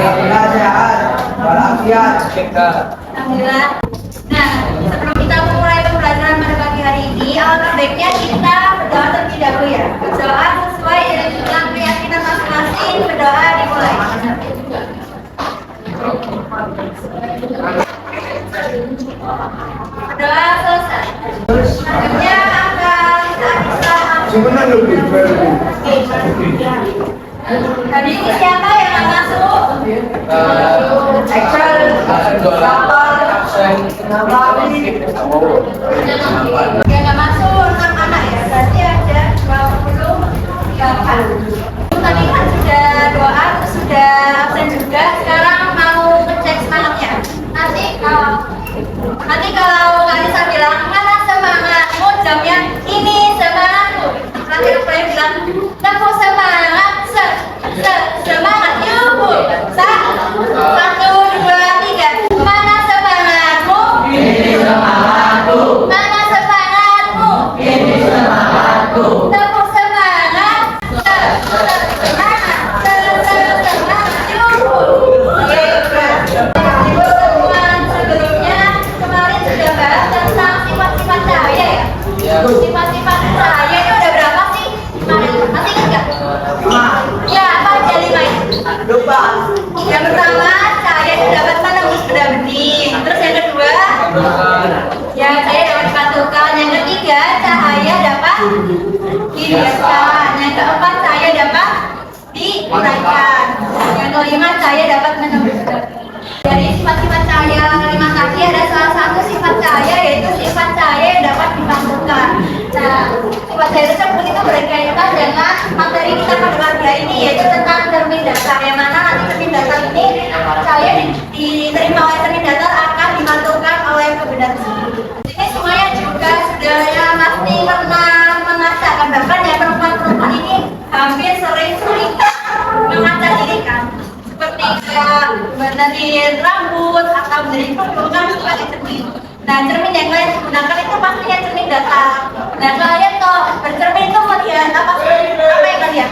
sehat walafiat. Alhamdulillah. Nah, sebelum kita memulai pembelajaran pada pagi hari ini, alangkah baiknya kita berdoa terlebih dahulu ya. Berdoa sesuai dengan keyakinan masing-masing. Berdoa dimulai. Berdoa selesai. Selanjutnya akan kita bisa Tadi ini siapa yang akan masuk? Excel, Yang nggak masuk 6 anak ya, berarti ada 28. Tadi kan sudah doa, terus sudah absen juga. Sekarang mau ngecek semangatnya. Nanti kalau nggak bisa bilang mana semangatmu, jamnya ini semangatku. Nanti boleh bilang tepuk semangat, semangat yuk. 1, 2, 3. Mana semangatmu? ini semangatku, Mana semangatmu? ini semangatku. Tepuk semangat, semangat yuk. Oke, di pertemuan sebelumnya kemarin sudah bahas tentang sifat-sifat cahaya ya. Sifat-sifat cahaya itu ada berapa sih? Masih ingat nggak? Ya, apa aja 5 itu? Lupa. Yang pertama, cahaya itu dapat menembus benda bening. Terus yang kedua, ya cahaya dapat dipantulkan. Yang ketiga, cahaya dapat dibiaskan. Yang keempat, cahaya dapat diuraikan. Yang kelima, cahaya dapat menembus benda bening. Dari sifat-sifat cahaya 5 tadi ada salah satu sifat cahaya yaitu sifat cahaya yang dapat dipantulkan. Nah, sifat cahaya tersebut itu berkaitan dengan materi kita pada pagi hari ini yaitu tentang cermin datar. Yang mana nanti cermin datar ini cahaya diterima oleh cermin datar akan dimantulkan oleh benda tersebut. Ini semuanya juga sudah ya pasti pernah mengatakan bahkan ya perempuan-perempuan ini hampir sering-sering mengaca diri kan. Seperti kayak benerin rambut atau benerin kuku kan pakai cermin. Nah, cermin yang kalian gunakan itu pastinya cermin datar. Nah, kalian kok bercermin itu melihat apa yang kalian?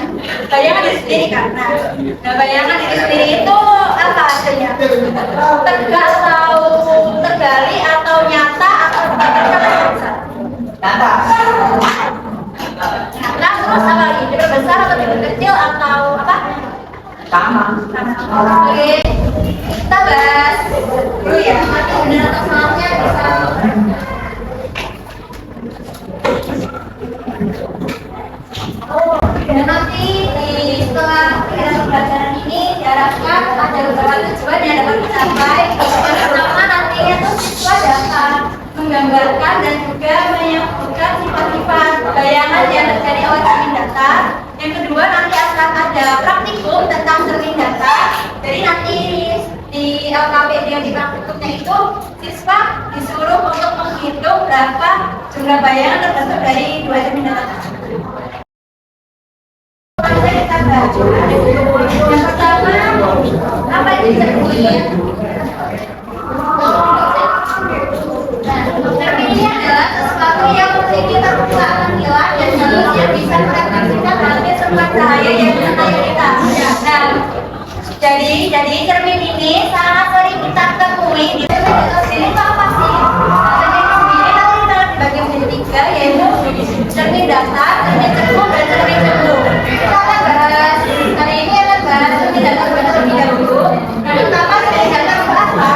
Bayangan diri sendiri kan? Nah, bayangan diri sendiri itu apa hasilnya? Tegak atau tergali atau nyata atau nyata? Nyata. Nyata terus apa lagi? Diperbesar atau diperkecil atau apa? Sama. Oke, kita bahas dulu ya. Nanti benar atau salahnya bisa. Dan nanti setelah pembelajaran ini diharapkan ada beberapa tujuan yang dapat dicapai. Yang pertama nantinya tuh siswa dapat menggambarkan dan juga menyebutkan sifat-sifat bayangan yang terjadi oleh cermin datar. Yang kedua nanti akan ada praktikum tentang cermin datar. Jadi nanti di LKPD yang di praktikumnya itu siswa disuruh untuk menghitung berapa jumlah bayangan terbentuk dari 2 cermin datar. Yang pertama, apa itu cermin? Cermin ini adalah sesuatu yang memiliki permukaan mengkilap dan halus yang bisa merefleksikan hampir semua cahaya yang ada kita. Nah, jadi cermin ini sangat sering kita temui di sini itu apa sih? Cermin ini nanti kita dibagi menjadi 3 yaitu cermin datar, cermin cekung, dan cermin cembung. Kita akan bahas hari ini akan bahas cermin datar terlebih dahulu. Yang pertama cermin datar itu apa?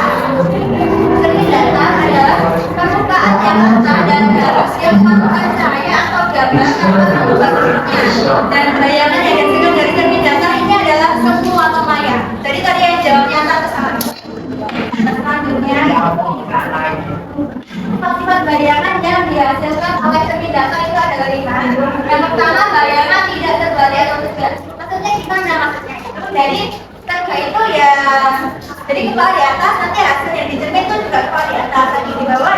Cermin datar adalah permukaan yang rata dan halus yang memantukan cahaya atau gambar tanpa mengubah bentuknya. Dan bayangan yang dihasilkan dari cermin datar ini adalah semu atau maya. Jadi tadi yang jawabnya satu sama. Selanjutnya, sifat bayangan yang dihasilkan oleh cermin datar itu adalah 5. Yang pertama, bayangan tidak terbalik atau tegak. Maksudnya gimana maksudnya? Jadi tegak itu ya, jadi kepala di atas, nanti hasil yang di cermin itu juga kepala di atas, lagi di bawah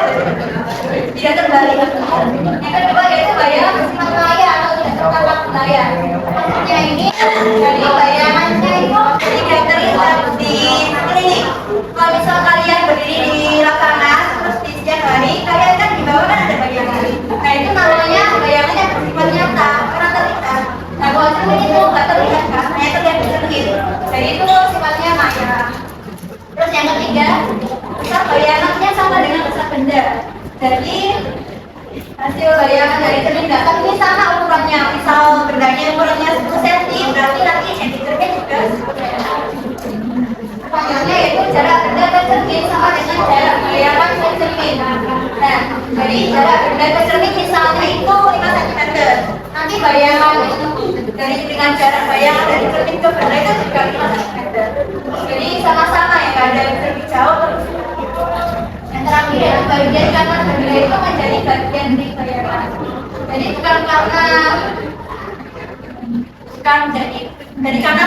tidak terbalik. Yang kedua yaitu bayangan bersifat maya atau tidak tertangkap layar. Maksudnya ini, jadi bayangannya itu tidak terlihat di ini. Kalau misal kalian berdiri di lapangan terus di siang hari, kalian kan di bawah kan ada bayangan. Nah itu namanya bayangan yang bersifat nyata, karena terlihat. Nah kalau cermin itu nggak terlihat kan, hanya terlihat di cermin. Jadi itu sifatnya maya. Jadi jarak benda ke cermin misalnya itu 5 cm. Nanti bayangan dengan jarak bayangan dari cermin ke benda itu juga 5 cm. Jadi sama-sama ya, nggak ada yang lebih jauh terus. Yang terakhir ya, bagian kanan benda itu menjadi bagian dari bayangan. Jadi bukan dari kanan,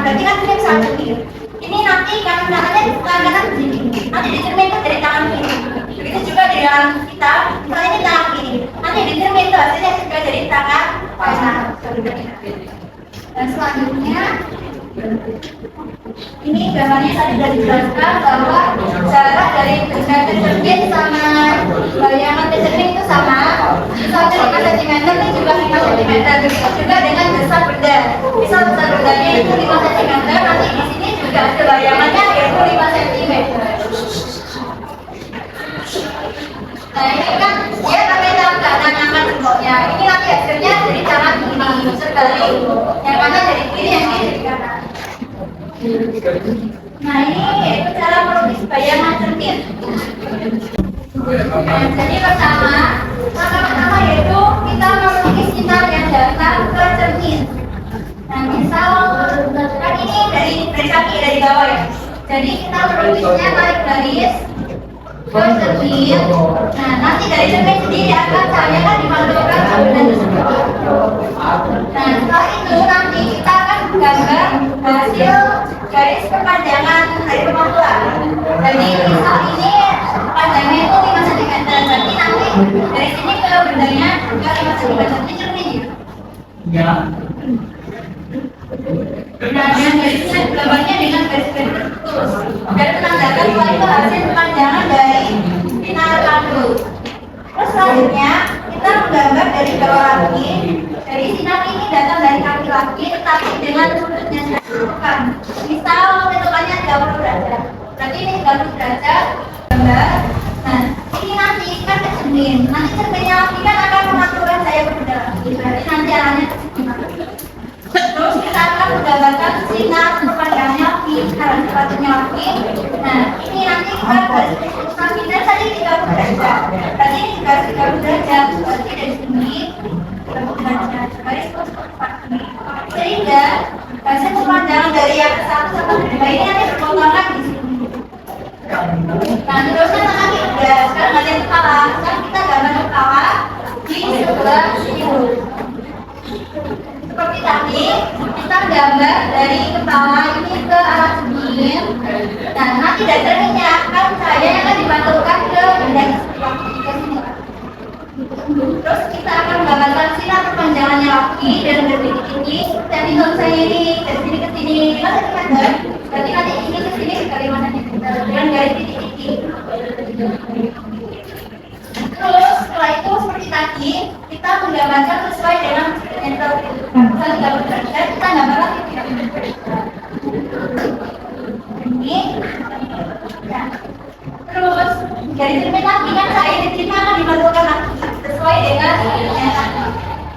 berarti kan ini bisa kiri. Ini nanti kanannya bukan kanan sini, nanti di cermin itu dari tangan kiri. Begitu juga di dalam kita, misalnya ini tangan kiri, nanti di cermin itu hasilnya juga dari tangan kanan. Dan selanjutnya, ini gambarnya tadi sudah dijelaskan bahwa jarak dari benda ke cermin sama bayangan ke cermin itu sama. Misalnya 5 cm, ini juga 5 cm. Begitu juga dengan besar benda. Misal besar bendanya itu 5 cm, nanti di sini juga ada bayangannya yaitu 5 cm. Nah ini kan dia pakai tangan kanan yang akan bentuknya. Ini nanti hasilnya dari tangan kiri sekali. Yang kanan dari kiri, yang kiri dari kanan. Nah ini cara melukis bayangan cermin. Nah, jadi pertama yaitu kita melukis sinar yang datang ke cermin. Nah misal kan ini dari kaki dari bawah ya. Jadi kita melukisnya tarik garis ke cermin. Nah nanti dari cermin sendiri akan cahaya kan dimantulkan ke benda tersebut. Nah setelah itu nanti kita akan gambar hasil garis kepanjangan dari pemantulan. Jadi misal ini panjangnya itu 5 cm, berarti nanti dari sini ke bendanya juga 5 cm. Ini cermin ya? Ya. Nah dengan garisnya gambarnya dengan garis-garis tertulis. Dan menandakan bahwa itu hasil kepanjangan dari sinar kandu. Terus selanjutnya kita menggambar dari bawah lagi. Dari sinar ini datang dari kaki lagi, tetapi dengan sudutnya bukan. Misal tentukannya 30 derajat. Berarti ini 30 derajat gambar. Nah, ini nanti kan ke cermin. Nanti cerminnya lagi kan akan memantulkan cahaya ke benda. Berarti nanti arahnya ke sini. Terus kita akan menggambarkan sinar kepanjangannya lagi, arah sepatunya lagi. Nah, ini nanti kita garis sampingnya tadi 30 derajat. Berarti ini garis 30 derajat. Berarti dari sini 30 derajat. Garis ke sepatu. Sehingga garis kepanjangan dari yang ke satu sampai ke dua ini nanti berpotongan di sini. Nah, terusnya tengah tiga. Sekarang ada kepala. Sekarang kita gambar kepala di sebelah sini. Seperti tadi, kita gambar dari kepala ini ke arah cermin. Nah, nanti dari cerminnya akan cahaya akan dipantulkan ke benda ke sini. Terus kita akan menggambarkan sinar kepanjangannya lagi dalam detik ini. Dan ini kalau saya ini dari sini ke sini 5 cm. Berarti nanti ini ke sini sekali 5 cm dengan garis titik-titik. Terus setelah itu seperti tadi kita menggambarkan sesuai dengan yang telah ditentukan. Misalnya 30 derajat, kita gambar lagi 30 derajat. Ini. Ya. Terus dari cermin lagi kan saya di sini akan dimantulkan lagi sesuai dengan yang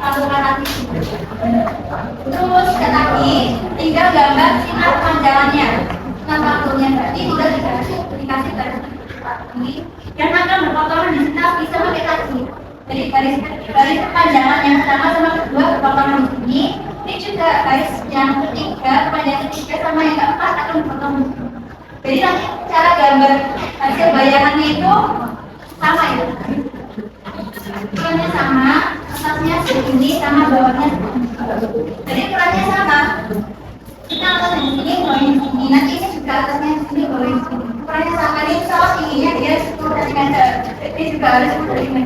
pantulkan lagi. Terus lagi tinggal gambar sinar panjangannya. Sinar pantulnya berarti sudah dikasih garis lagi. Yang akan berpotongan di sini bisa pakai kaki. Jadi garis kepanjangan yang pertama sama kedua berpotongan di sini. Ini juga garis yang ketiga, panjang ketiga sama yang keempat akan berpotongan di sini. Jadi nanti cara gambar hasil bayangannya itu sama ya. Ukurannya sama, atasnya segini sama bawahnya segini. Jadi ukurannya sama. Kita atas yang sini, bawahnya sini. Nanti ini juga atasnya sini, bawahnya sini. Ukurannya sama. Ini pesawat tingginya dia 10 cm. Ini juga harus 10 cm.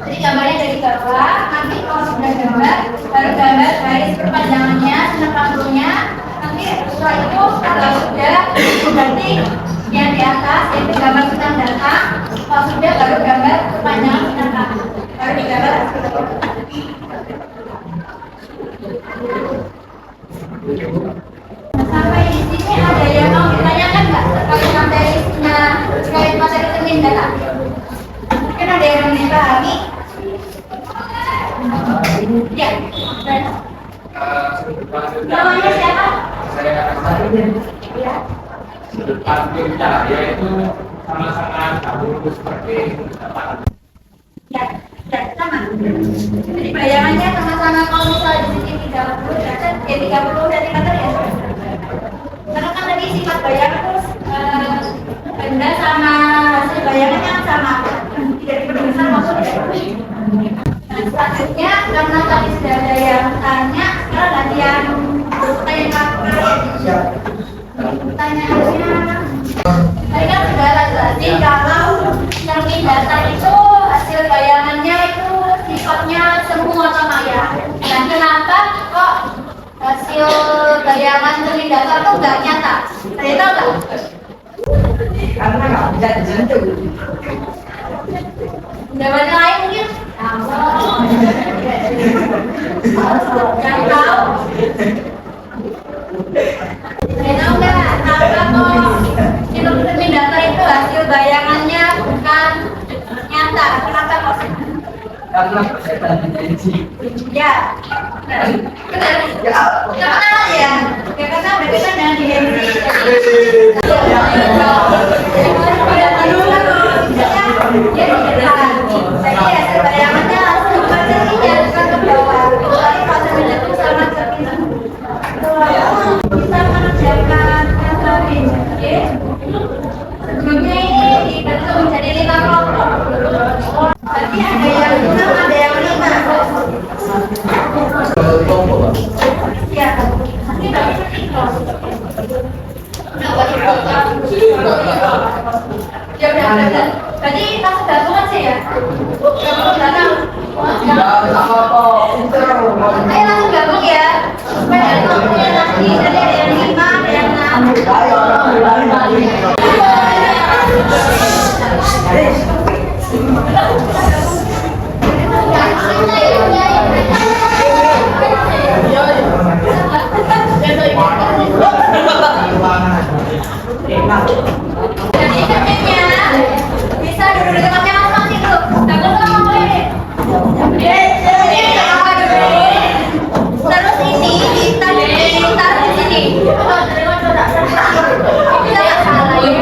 Jadi gambarnya dari bawah. Nanti kalau sudah gambar, baru gambar garis perpanjangannya, sinar pantulnya. Nanti setelah itu kalau sudah berarti yang di atas yaitu gambar sinar datang. Kalau sudah baru gambar perpanjangan sinar pantul. Baru digambar sampai di sini ada yang mau ditanyakan nggak terkait materinya, terkait materi cermin datang? Mungkin ada yang dipahami? Ya. Namanya siapa? Saya Ya. sudut parkir cahaya itu Ya, ya, sama. Jadi bayangannya sama-sama kalau misalnya di sini 30 derajat, ya 30 cm ya. Karena kan tadi sifat bayangan terus benda sama hasil bayangannya sama. Tidak diperbesar maksudnya. Nah, selanjutnya karena tadi sudah ada yang tanya, sekarang gantian pertanyaan. Pertanyaannya, tadi kan sudah jelasin kalau cermin datar itu hasil bayangannya itu sifatnya semu atau maya. Dan kenapa kok hasil bayangan cermin datar itu nggak nyata? Saya tahu nggak? Karena nggak bisa disentuh. Jawaban lain mungkin? Yang tahu? Saya tahu nggak? Kenapa kok film cermin datar itu hasil bayangannya bukan nyata? Kenapa kok? Karena persetan dimensi. Ya, benar. Kenapa ya? Ya karena berkaitan dengan dimensi. Jadi hasil bayangannya langsung ke cerminnya, bukan ke bawah. Tapi pada menjatuh sama cermin bisa mengerjakan yang lain. Sebelumnya ini dibentuk menjadi 5 kelompok. Berarti ada yang 6, ada yang 5. Ya, nanti ya udah. Berarti langsung gabungan sih ya? Gabung belakang. Ayo langsung gabung ya. Supaya ada kelompoknya nanti. Jadi ada yang 5, ada yang 6. Jadi cerminnya bisa duduk di tempatnya masing-masing dulu. Gabung sama boleh. Terus ini kita ditaruh di sini. Bisa nggak salah ya?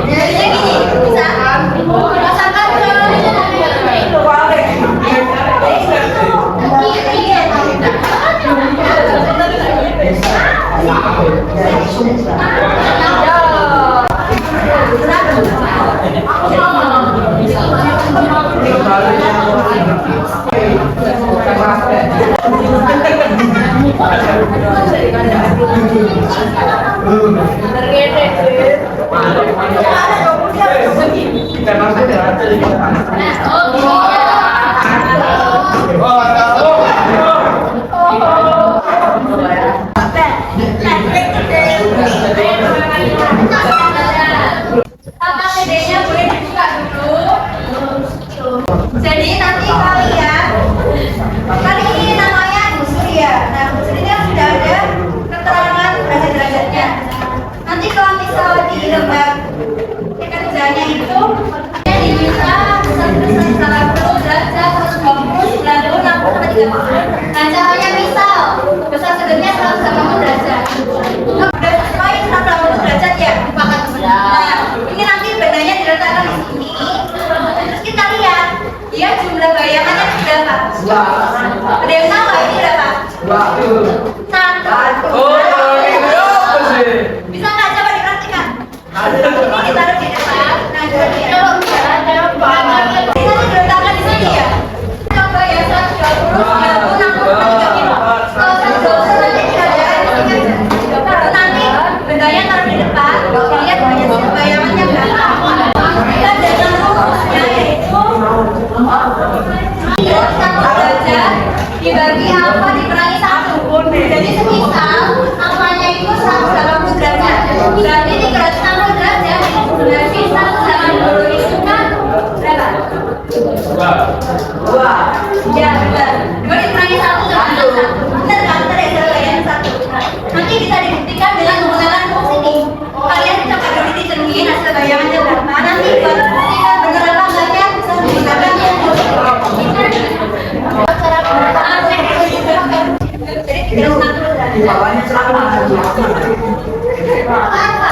Jadi gini, bisa pasangkan ke CD-nya boleh dibuka dulu. Jadi nanti kalian kali ini namanya busur ya. Nah, busur ini kan sudah ada keterangan derajat-derajatnya. Nanti kalau misal di lembar kerjanya itu diminta besar-besar 90 derajat, 120, 90, 60 sampai 30. Nah, caranya misal besar sebenarnya 180 derajat. Nah, udah sesuai 180 derajat ya, dipakai sebelah. Nah, ini nanti bedanya diletakkan di sini. Terus kita lihat dia jumlah bayangannya berapa? Ada yang tahu nggak ini berapa? 1. Bisa nggak coba diperhatikan? Ini ditaruh di depan. Nah, jadi kalau nanti diletakkan di sini ya. Coba ya 120, 90, 60. Kalau 120 nanti tidak ada baru nanti bedanya taruh di depan. Lihat bayangannya berapa? Kita jangan rumusnya yaitu 1 derajat dibagi alfa dikurangi 1. Jadi semisal alfanya itu 180 derajat. Berarti 360 derajat berarti 180 itu kan berapa? 2. Ya benar. 2 dikurangi 1 sama 1. Benar kan? Benar ya, salah ya 1. Nanti bisa dibuktikan dengan menggunakan rumus ini. Kalian coba dulu di cermin hasil bayangannya berapa. Nanti buat buktikan benar apa enggaknya bisa menggunakan rumus. Cara penggunaan jadi 360 derajat. Bawahnya selalu Apa?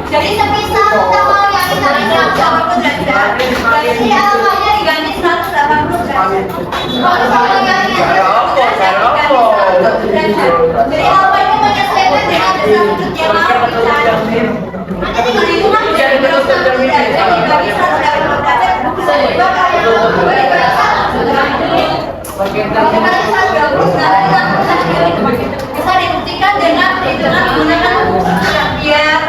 Jadi semisal kita mau yang kita lihat 80 derajat, berarti alfanya diganti 180 derajat. Kalau misalnya yang diganti 180 derajat, jadi alfa itu menyesuaikan dengan dasar sudut yang mau dicari. Nanti tinggal dihitung jadi berapa derajat dibagi 180 derajat, bisa dua kali 2 dibagi 1. Kalau dibagi 120 berarti 60 bisa dibuktikan dengan perhitungan menggunakan biar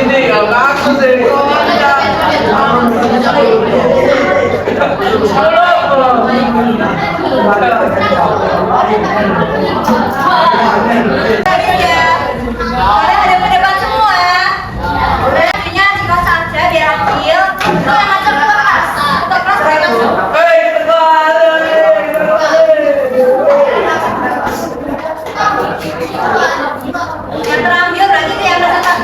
Ini kalau aku sih ada berdebat semua. Artinya singkat saja biar adil. Itu yang macam kelas. Kelas berapa? Yang terambil berarti itu yang berdebat.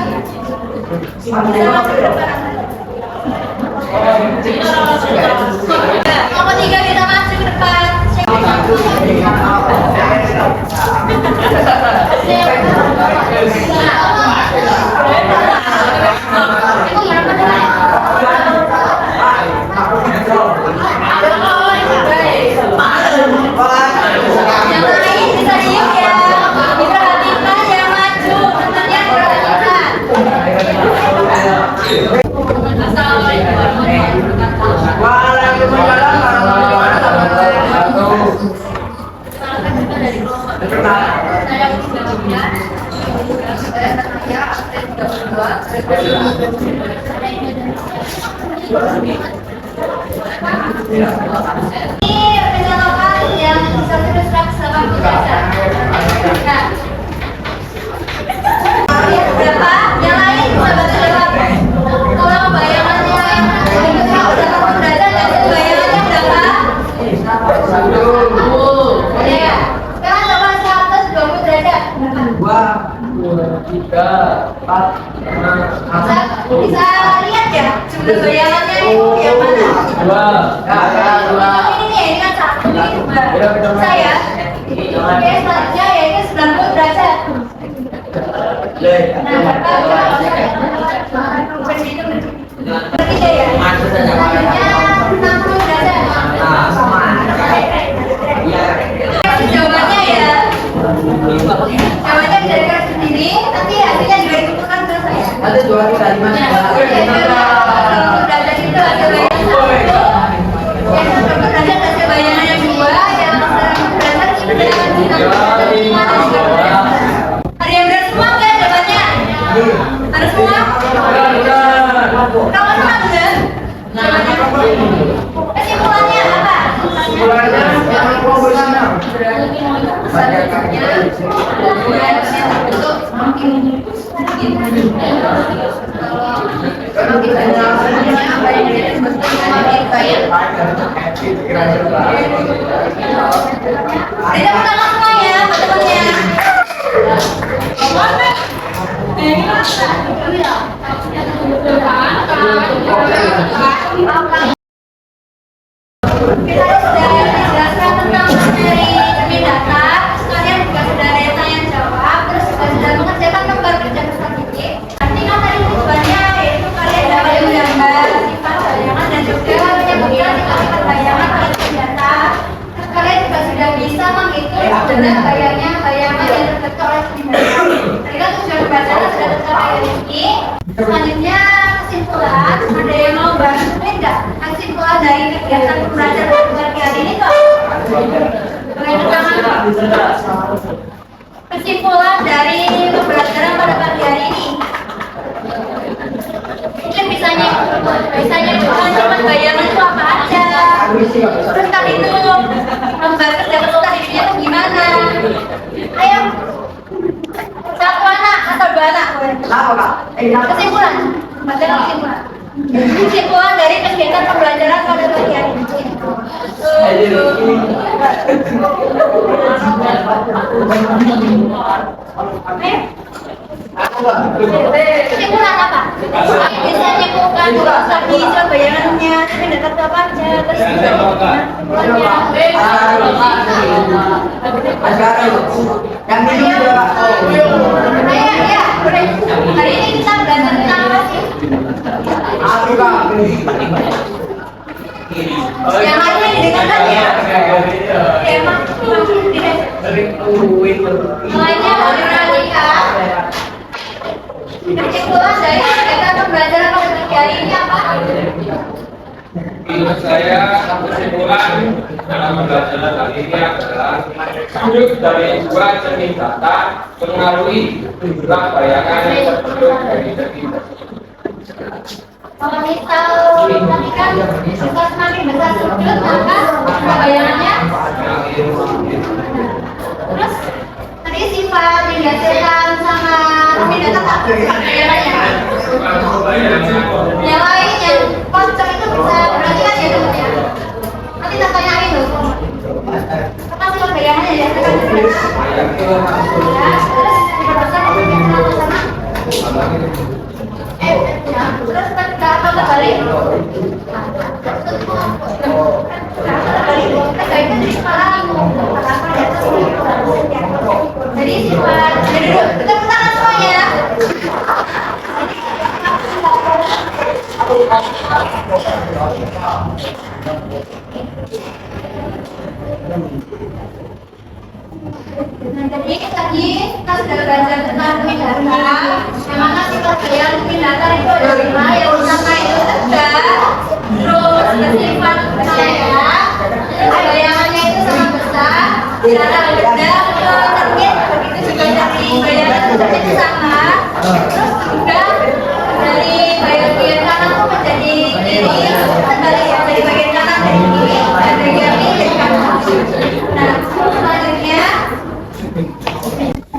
Nomor 3 kita maju ke depan. Yang lain bisa diem ya. Diperhatikan yang maju, temannya perhatikan. Ini penyelaman yang bisa terus 180 derajat. Nah, berapa? Yang lain bisa bantu jawab. Kalau bayangannya yang 180 derajat, jadi bayangannya berapa? Ya. Sekarang coba 120 derajat. 2, 3, 4, 5, 6. Bisa lihat ya jumlah bayangannya itu yang mana? 2. Ini nih, ini kan 1, ini 2. Bisa ya? Oke, selanjutnya yaitu 90 derajat. Nah, ketiga ya. Selanjutnya 60 derajat. Jawabannya ya. Jawabannya bisa dikasih sendiri, nanti hasilnya juga dikumpulkan ke saya. Ada jual di kalimat. Derajat itu hasil bayangan 1, yang 120 derajat hasil bayangan yang 2, yang 100 derajat itu dengan ada yang benar semua kan jawabannya? Ada semua? Kamu semua benar? Kesimpulannya apa? Kita pertama semuanya, teman-temannya. Kesimpulan dari pembelajaran pada pagi hari ini. Mungkin bisanya cuma bayangan itu apa aja. Terus tadi itu gambar kerja peserta dirinya itu gimana? Ayo, satu anak atau dua anak? Kesimpulan, bacakan kesimpulan. Kesimpulan dari kegiatan pembelajaran pada pagi hari ini. Kesimpulan apa? Biasanya bukan nggak usah diisi bayangannya, tapi dapat apa aja. Terus hari ini kita belajar tentang apa sih? Yang lainnya didengarkan ya? Tema lainnya mau diperhatikan. Kesimpulan dari kegiatan pembelajaran pada pagi hari ini apa? Menurut saya kesimpulan dalam pembelajaran kali ini adalah sudut dari dua jenis data mengaruhi jumlah bayangan yang terbentuk dari jenis Kalau misal tadi kan misal semakin besar sudut maka bayangannya. Terus tadi sifat yang dihasilkan sama tidak tetap bayangannya. Yang lain yang konsep itu bisa berarti kan ya teman-teman. Nanti tak tanyain loh. Apa sifat bayangannya ya? Terus diperbesar sama. Terus kita apa terbalik? Jadi sifat jadi dulu kita tangan semuanya. Nah, jadi tadi kita sudah belajar tentang pindahkan. Yang mana sifat bayangan pindahkan itu ada 5. Yang pertama itu tegak, terus bersifat percaya, terus bayangannya itu sangat besar, cara bedah ke terbit, begitu juga dari bayangan terbit itu sama, terus juga dari bagian kanan itu menjadi kiri, terbalik ya, dari bagian kanan dari kiri, dan bagian kiri dari kanan. Nah, selanjutnya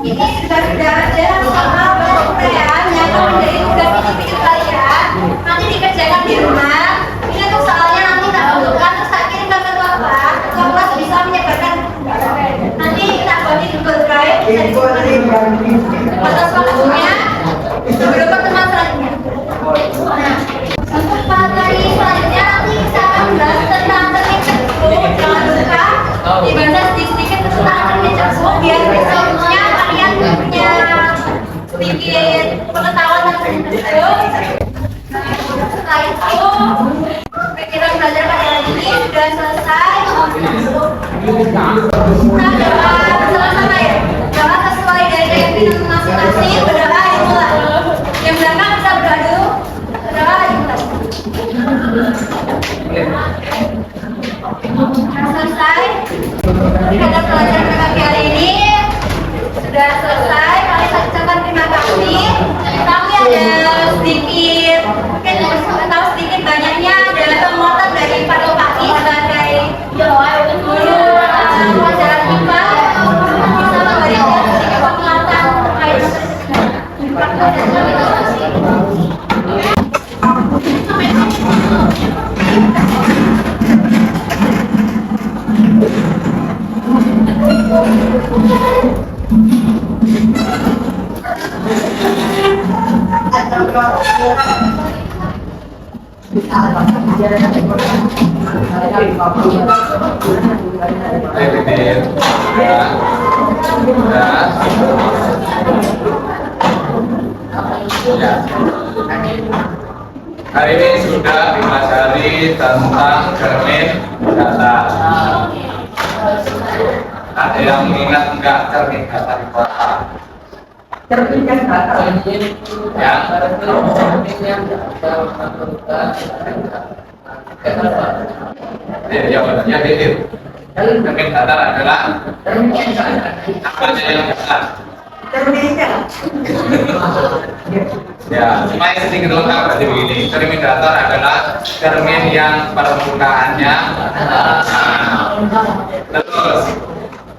ini sudah ada sama pertanyaan yang akan menjadi tugas pikir kalian nanti dikerjakan di rumah. Ini tuh soalnya nanti tak butuhkan terus tak kirimkan ke bapak. Kelas bisa menyebarkan nanti kita buat di Google Drive bisa dibuat atas waktunya sebelum pertemuan selanjutnya. Nah, untuk materi selanjutnya nanti kita akan bahas tentang teknik cekung. Jangan lupa dibaca sedikit tentang teknik cekung biar besoknya kalian punya sedikit pengetahuan tentang cekung. Setelah itu pikiran belajar pada hari ini sudah selesai. Nah, sama-sama ya. Doa sesuai dari keyakinan masing-masing. Berdoa dimulai. Yang belakang bisa berdoa dulu. Berdoa dimulai. Nah, selesai. Kita belajar pada pagi hari ini sudah selesai. Kami ucapkan terima kasih. Kami ada sedikit, mungkin tahu sedikit banyaknya ada penguatan dari Pak Bupati sebagai guru pelajaran IPA bisa memberikan sedikit penguatan terkait Hari ini sudah dipelajari tentang cermin data. Ada yang ingat enggak cermin data di kota? Cermin kan data. Ya. Jawabannya titik. Cermin datar adalah apanya yang datar? Ya, supaya sedikit lengkap berarti begini. Cermin datar adalah cermin yang permukaannya terus.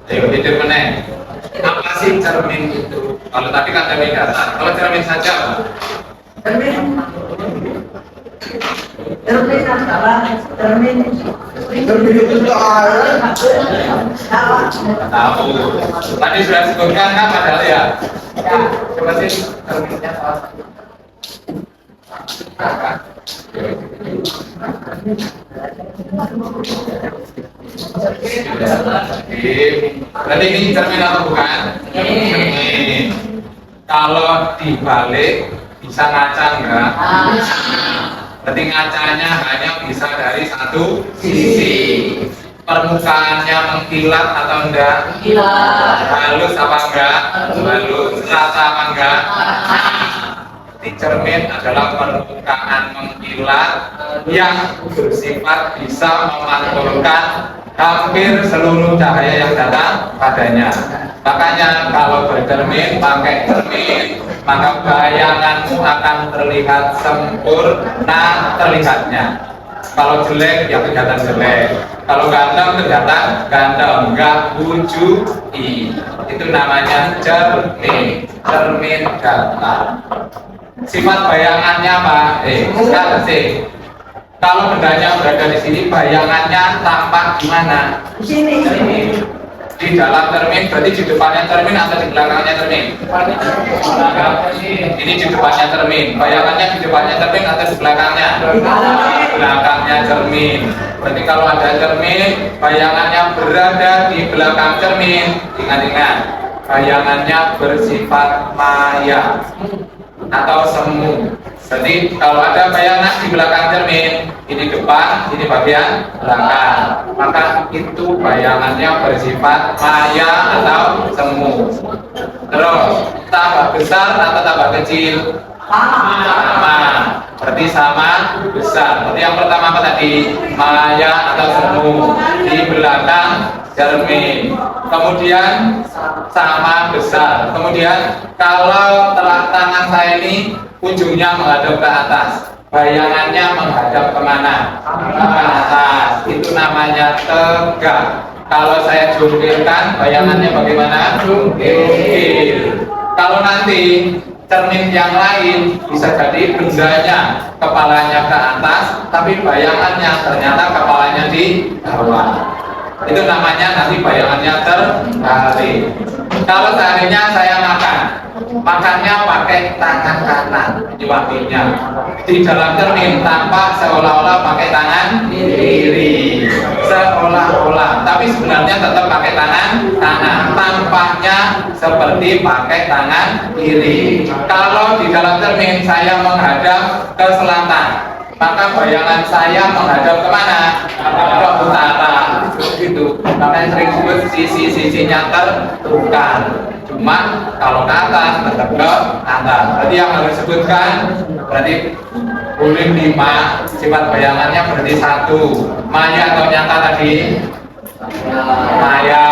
Ayo tidur meneng. Apa sih cermin itu? Kalau tadi kan cermin datar. Kalau cermin saja apa? Cermin adalah cermin Tahu. Tadi sudah disebutkan kan padahal ya. Coba sih cerminnya salah satu. Berarti ini cermin atau bukan? Cermin. Kalau dibalik bisa ngaca enggak? Berarti ngacanya hanya bisa dari satu sisi. Permukaannya mengkilat atau enggak? Halus apa enggak? Halus. Rata apa enggak? Di cermin adalah permukaan mengkilat yang bersifat bisa memantulkan hampir seluruh cahaya yang datang padanya. Makanya kalau bercermin pakai cermin, maka bayanganmu akan terlihat sempurna terlihatnya. Kalau jelek ya kelihatan jelek, kalau ganteng kelihatan ganteng, enggak wujudi. Itu namanya cermin, cermin datar. Sifat bayangannya apa? Sekarang sih. Kalau bendanya berada di sini, bayangannya tampak gimana? di sini. Di dalam cermin, berarti di depannya cermin atau di belakangnya cermin? Ini di depannya cermin. Bayangannya di depannya cermin atau di belakangnya? Belakangnya cermin. Berarti kalau ada cermin, bayangannya berada di belakang cermin. Ingat-ingat, bayangannya bersifat maya atau semu. Jadi kalau ada bayangan di belakang cermin, ini depan, ini bagian belakang, maka itu bayangannya bersifat maya atau semu. Terus tambah besar atau tambah kecil? Sama. Berarti sama besar. Berarti yang pertama apa tadi? Maya atau semu di belakang cermin. Kemudian sama besar. Kemudian kalau telapak tangan saya ini ujungnya menghadap ke atas, bayangannya menghadap kemana? Ke atas. Itu namanya tegak. Kalau saya jungkirkan, bayangannya bagaimana? Jungkir. Kalau nanti cermin yang lain bisa jadi bendanya kepalanya ke atas, tapi bayangannya ternyata kepalanya di bawah. Itu namanya nanti bayangannya terbalik. Kalau seandainya saya makannya pakai tangan kanan, ini wakilnya. Di dalam cermin tampak seolah-olah pakai tangan kiri, seolah-olah, tapi sebenarnya tetap pakai tangan kanan. Tampaknya seperti pakai tangan kiri. Kalau di dalam cermin saya menghadap ke selatan, maka bayangan saya menghadap kemana? Ke utara. Gitu. Makanya sering disebut sisi-sisinya tertukar. Cuma kalau ke atas tetap ke atas. Berarti yang harus disebutkan berarti boleh 5. Sifat bayangannya berarti 1. Maya atau nyata tadi? Maya.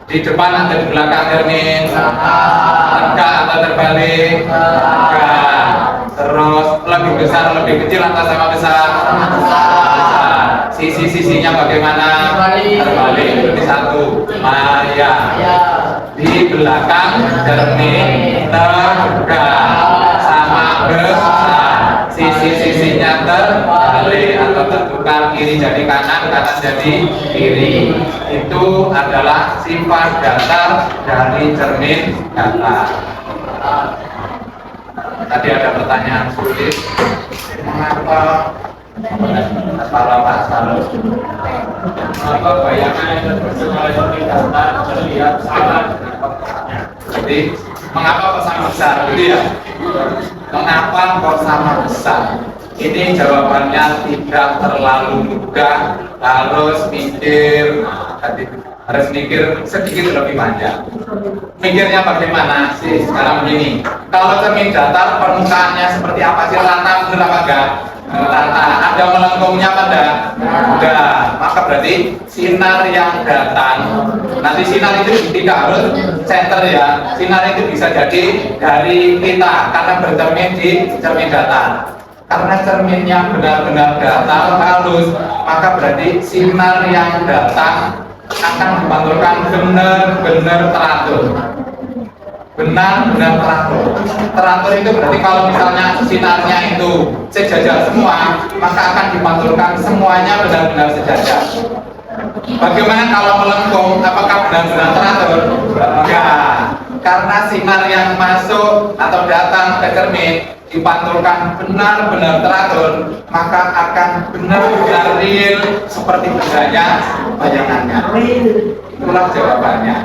Di depan atau di belakang cermin? Tegak atau terbalik? Tegak. Terus lebih besar, lebih kecil atau sama besar? Besar. Sisi-sisinya bagaimana? Terbalik. Berarti 1. Maya. Di belakang cermin tegak sama besar. Sisi-sisinya terbalik atau tertukar, kiri jadi kanan, kanan jadi kiri. Itu adalah sifat dasar dari cermin datar. Tadi ada pertanyaan sulit. Mengapa mengapa bayangan yang bersama cermin datar terlihat sama dengan bentuknya? Jadi mengapa kok sama besar? Gitu ya. Mengapa kok sama besar? Ini jawabannya tidak terlalu mudah, harus mikir sedikit lebih panjang. Mikirnya bagaimana sih? Sekarang begini, kalau cermin datar permukaannya seperti apa sih? Rata bener apa enggak? rata. Ada melengkungnya apa enggak? Enggak. Maka berarti sinar yang datang, nanti sinar itu tidak harus center ya. Sinar itu bisa jadi dari kita karena bercermin di cermin datar. Karena cerminnya benar-benar datar halus, maka berarti sinar yang datang akan dipantulkan benar-benar teratur. Benar-benar teratur. Teratur itu berarti kalau misalnya sinarnya itu sejajar semua, maka akan dipantulkan semuanya benar-benar sejajar. Bagaimana kalau melengkung? Apakah benar-benar teratur? Enggak. Karena sinar yang masuk atau datang ke cermin dipantulkan benar-benar teratur, maka akan benar-benar real seperti bendanya bayangannya. Itulah jawabannya.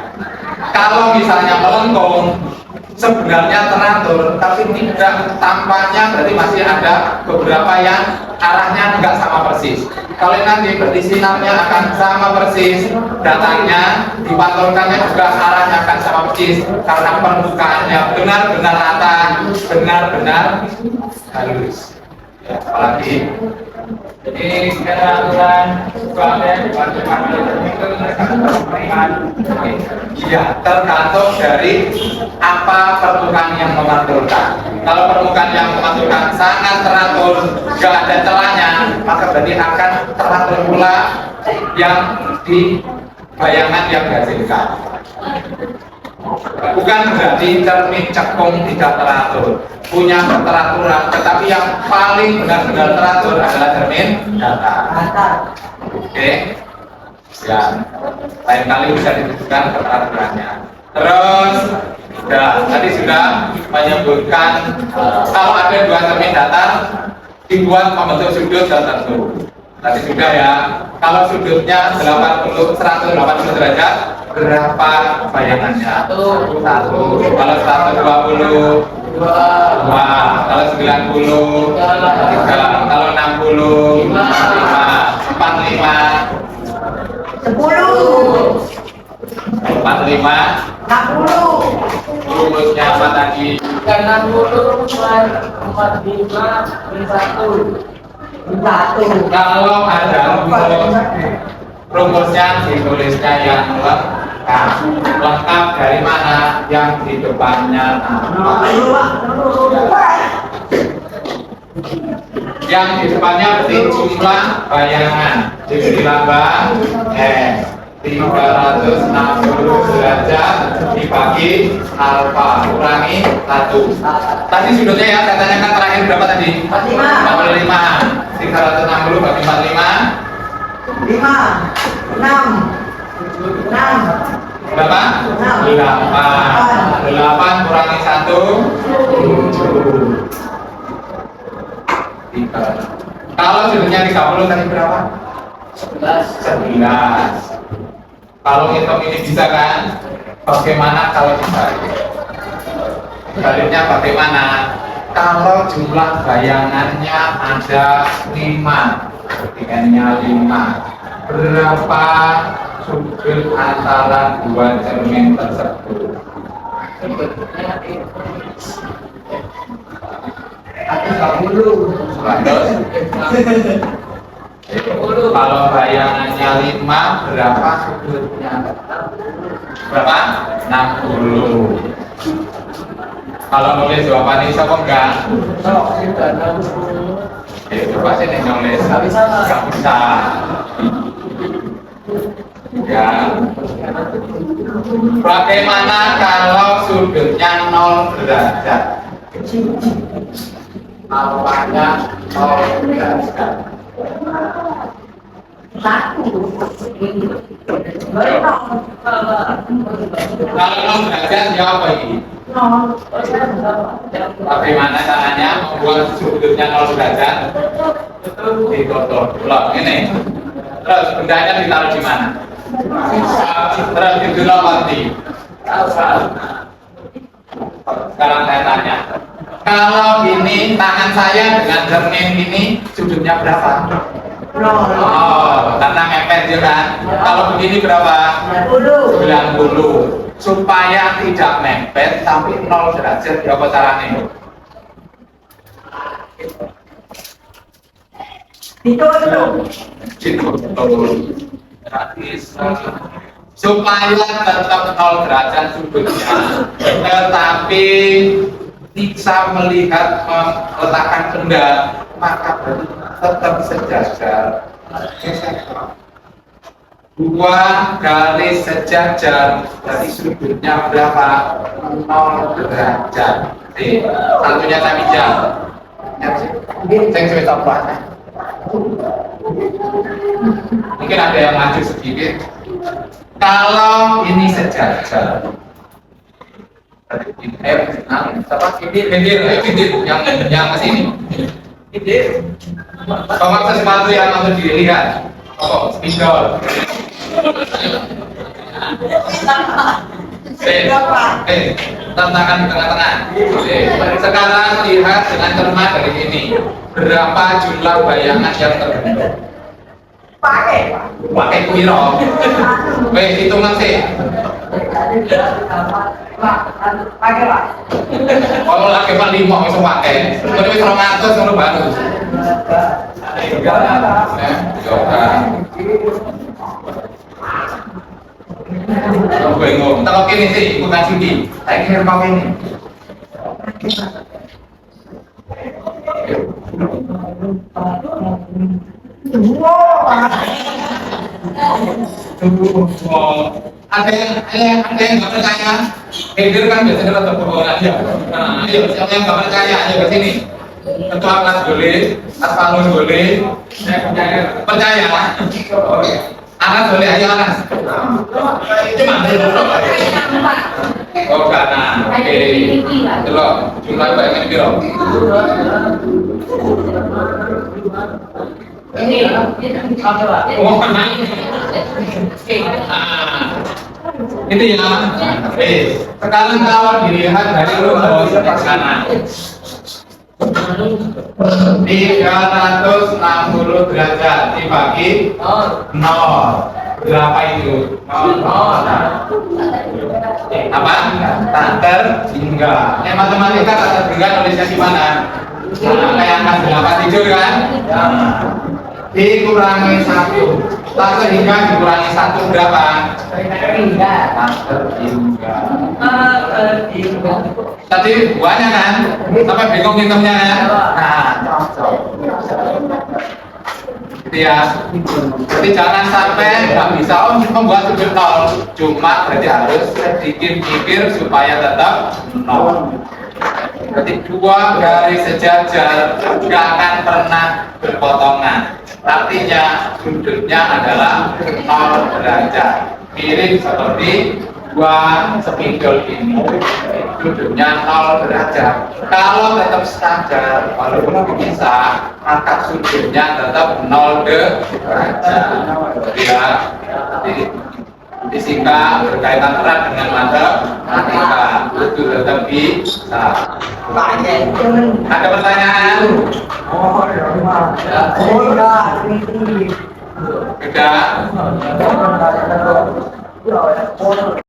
Kalau misalnya melengkung, sebenarnya teratur, tapi tidak tampaknya berarti masih ada beberapa yang arahnya nggak sama persis. Kalau nanti berarti sinarnya akan sama persis, datangnya dipantulkannya juga arahnya akan sama persis karena permukaannya benar-benar rata, benar-benar halus. Ya, apalagi Jadi keterangan soalnya iya, tergantung dari apa permukaan yang memantulkan. Kalau permukaan yang memantulkan sangat teratur, nggak ada celahnya, maka berarti akan teratur pula yang di bayangan yang dihasilkan. Bukan berarti cermin cekung tidak teratur, punya keteraturan, tetapi yang paling benar-benar teratur adalah cermin datar. Oke, ya, lain kali bisa ditunjukkan keteraturannya. Terus, tadi sudah menyebutkan kalau ada dua cermin datar dibuat membentuk sudut tertentu. Tadi sudah ya, kalau sudutnya 180 derajat, berapa bayangannya? Satu. Kalau 120, 2. Kalau 90, 3. Kalau 60, 5. 45, 10, 45. 60, Rumusnya apa tadi? 60 45 1. 1. Kalau ada rumusnya ditulisnya yang lengkap. Lengkap dari mana? Yang di depannya nama. Yang di depannya berarti jumlah bayangan. Jadi dilambang S 360 derajat dibagi alfa kurangi 1. Tadi sudutnya ya, katanya kan terakhir berapa tadi? 45. 360 bagi 45 5, 6, 6, berapa? 8. 8 kurangi 1 7. 3. Kalau sudutnya 30 tadi berapa? 11. Kalau hitung ini bisa kan? Bagaimana kalau dibalik? Baliknya bagaimana? Kalau jumlah bayangannya ada 5, ketinggiannya 5, berapa sudut antara dua cermin tersebut? Aku 30. Kalau bayangannya 5, berapa sudutnya? Berapa? 60. Kalau nulis jawaban ini kok enggak? Coba sini nulis. Enggak bisa. Ya. Bagaimana kalau sudutnya 0 derajat? Alfanya 0 derajat. 1. Kalau 0 derajat ya apa ini? Bagaimana caranya membuat sudutnya 0 derajat? Ditutup. Loh, ini. Terus bendanya ditaruh di mana? Terus dilomati. Sekarang saya tanya. Kalau ini tangan saya dengan cermin ini sudutnya berapa? 0. Oh, karena mepet ya kan? Kalau begini berapa? 90. Supaya tidak mepet tapi 0 derajat, apa caranya? supaya tetap 0 derajat sudutnya, tetapi bisa melihat meletakkan benda, maka berarti tetap sejajar. 2 garis sejajar, dari sudutnya berapa? 0 derajat. Jadi satunya kami jam. Saya cerita apa? Mungkin ada yang maju sedikit. Kalau ini sejajar, yang ke sini. Bawa sesuatu yang harus dilihat. Oh, spidol. Tantangan di tengah-tengah. Sekarang lihat dengan cermat dari ini. Berapa jumlah bayangan yang terbentuk? Pakai kuiro. Hitungan sih. Kalau lagi Pak 5 bisa pakai. Kalau wis 200 ngono baru. Bingung. Kalau kini sih ikutan sini. Saya kira mau ini. Ada yang nggak percaya, Hedir kan biasanya tetap berbohong aja. Nah, ayo siapa yang nggak percaya ayo ke sini. Ketua kelas boleh, Aspanus boleh, percaya. Anas boleh, ayo Anas. Cuma oh kanan, oke. Delok jumlah bayangan piro? Ini Oh, itu ya. Sekarang kalau dilihat dari rumus ke kanan, 360 derajat dibagi 0. Berapa itu? 0. Apa? Tak terhingga. Matematika tak terhingga nulisnya di mana? Kayak angka 8 tidur kan? Dikurangi 1. Tak terhingga dikurangi 1 berapa? Tak terhingga. Tadi buahnya kan? Sampai bingung hitungnya kan? Nah, gitu ya. Jadi jangan sampai nggak bisa membuat sudut 0. Cuma berarti harus sedikit mikir supaya tetap 0. Berarti 2 garis sejajar nggak akan pernah berpotongan. Artinya sudutnya adalah 0 derajat. Mirip seperti 2 spidol ini. Sudutnya 0 derajat. Kalau tetap standar, walaupun bisa, maka sudutnya tetap 0 derajat. Ya, jadi fisika berkaitan erat dengan matematika itu tetap bisa. Ada pertanyaan? Tidak.